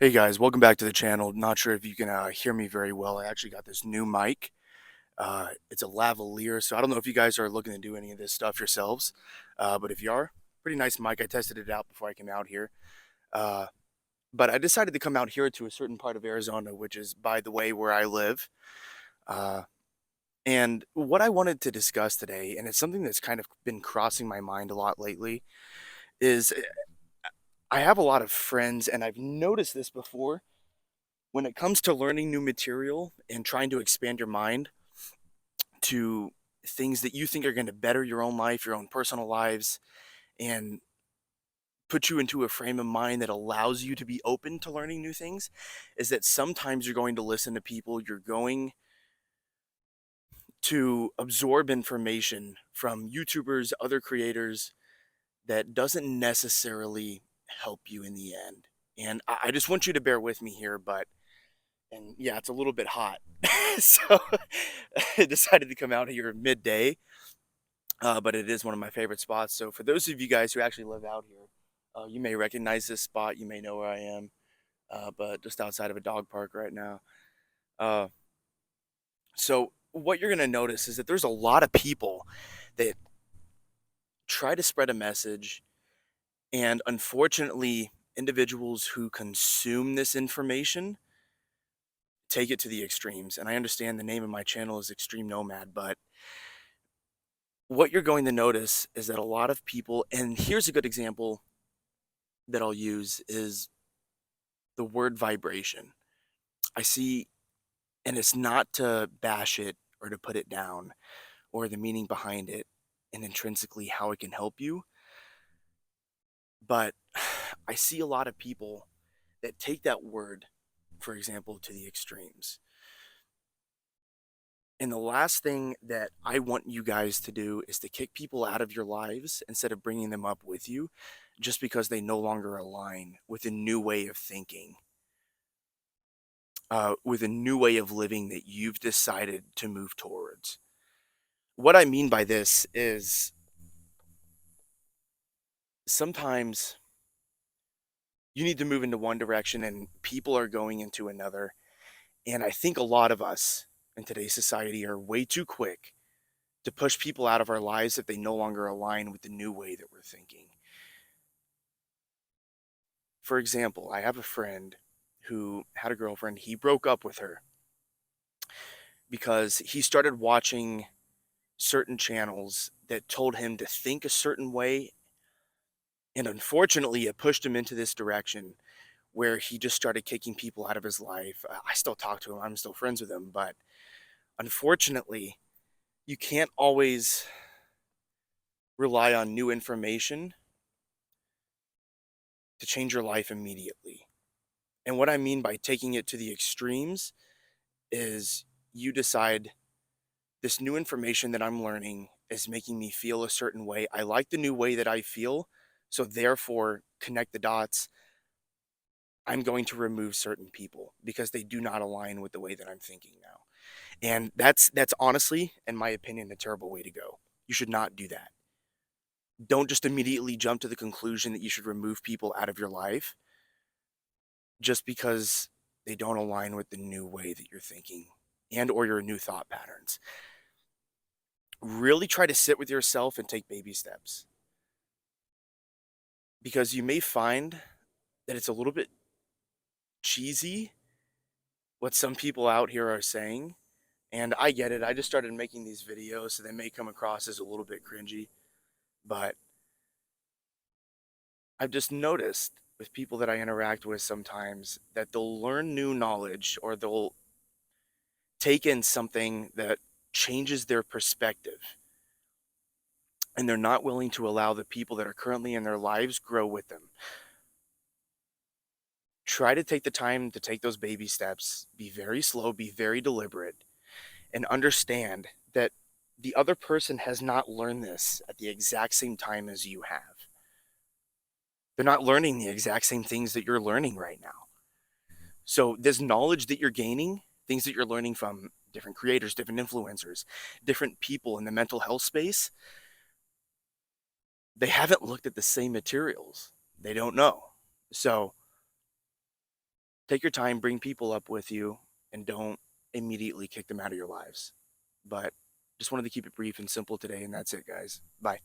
Hey guys, welcome back to the channel. Not sure if you can hear me very well. I actually got this new mic. It's a lavalier, so I don't know if you guys are looking to do any of this stuff yourselves. But if you are, pretty nice mic. I tested it out before I came out here. Uh, but I decided to come out here to a certain part of Arizona, which is, by the way, where I live. Uh, and what I wanted to discuss today, and it's something that's kind of been crossing my mind a lot lately, is I have a lot of friends, and I've noticed this before when it comes to learning new material and trying to expand your mind to things that you think are going to better your own life, your own personal lives, and put you into a frame of mind that allows you to be open to learning new things, is that sometimes you're going to listen to people, you're going to absorb information from YouTubers, other creators that doesn't necessarily help you in the end. And I just want you to bear with me here, but and yeah, it's a little bit hot. So I decided to come out here midday, but it is one of my favorite spots. So for those of you guys who actually live out here, you may recognize this spot. You may know where I am, but just outside of a dog park right now. Uh, so what you're going to notice is that there's a lot of people that try to spread a message, and unfortunately, individuals who consume this information take it to the extremes. And I understand the name of my channel is Extreme Nomad, but what you're going to notice is that a lot of people, and here's a good example that I'll use, is the word vibration. I see, and it's not to bash it or to put it down or the meaning behind it and intrinsically how it can help you, but I see a lot of people that take that word, for example, to the extremes. And the last thing that I want you guys to do is to kick people out of your lives instead of bringing them up with you just because they no longer align with a new way of thinking, with a new way of living that you've decided to move towards. What I mean by this is sometimes you need to move into one direction and people are going into another. And I think a lot of us in today's society are way too quick to push people out of our lives if they no longer align with the new way that we're thinking. For example, I have a friend who had a girlfriend. He broke up with her because he started watching certain channels that told him to think a certain way. And unfortunately, it pushed him into this direction where he just started kicking people out of his life. I still talk to him, I'm still friends with him. But unfortunately, you can't always rely on new information to change your life immediately. And what I mean by taking it to the extremes is you decide this new information that I'm learning is making me feel a certain way. I like the new way that I feel. So therefore, connect the dots. I'm going to remove certain people because they do not align with the way that I'm thinking now. And that's honestly, in my opinion, a terrible way to go. You should not do that. Don't just immediately jump to the conclusion that you should remove people out of your life just because they don't align with the new way that you're thinking and or your new thought patterns. Really try to sit with yourself and take baby steps because you may find that it's a little bit cheesy what some people out here are saying. And I get it. I just started making these videos, so they may come across as a little bit cringy. But I've just noticed with people that I interact with sometimes that they'll learn new knowledge or they'll take in something that changes their perspective. And they're not willing to allow the people that are currently in their lives grow with them. Try to take the time to take those baby steps, be very slow, be very deliberate, and understand that the other person has not learned this at the exact same time as you have. They're not learning the exact same things that you're learning right now. So, this knowledge that you're gaining, things that you're learning from different creators, different influencers, different people in the mental health space, they haven't looked at the same materials. They don't know. So, take your time, bring people up with you, and don't immediately kick them out of your lives. But just wanted to keep it brief and simple today, and that's it, guys. Bye.